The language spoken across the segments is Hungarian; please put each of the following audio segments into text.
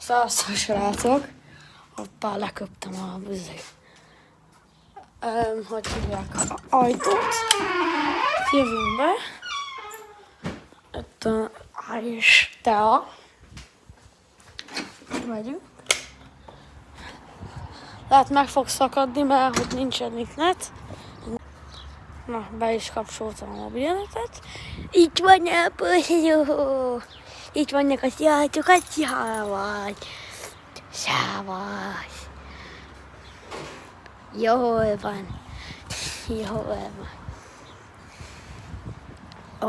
Szevasztok, srácok! Hoppá, leköptem a hogy hívják az ajtót. Jövünk be. Itt a és Tea. Megyünk. Lehet meg fog szakadni, mert hogy nincsen internet. Na, be is kapcsoltam a mobilnetet. Itt van a posztó. Itt vannak a srácokat, Szávasz. Jól van. Jól van.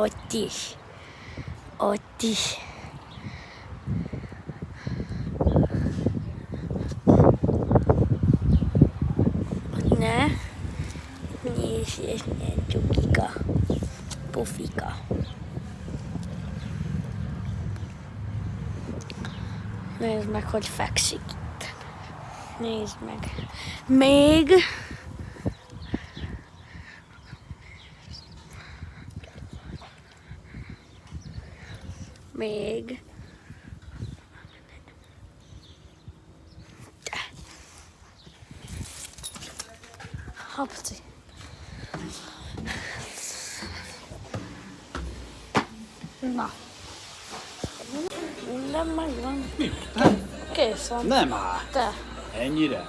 Ott is. Ott is. Ne. Nézd, ez milyen csukika. Pufika. Nézd meg, hogy fekszik itt. Nézd meg. Még. Hapci. Na. Minden megvan. Mi? Kész van. Nem áll. Te. Ennyire?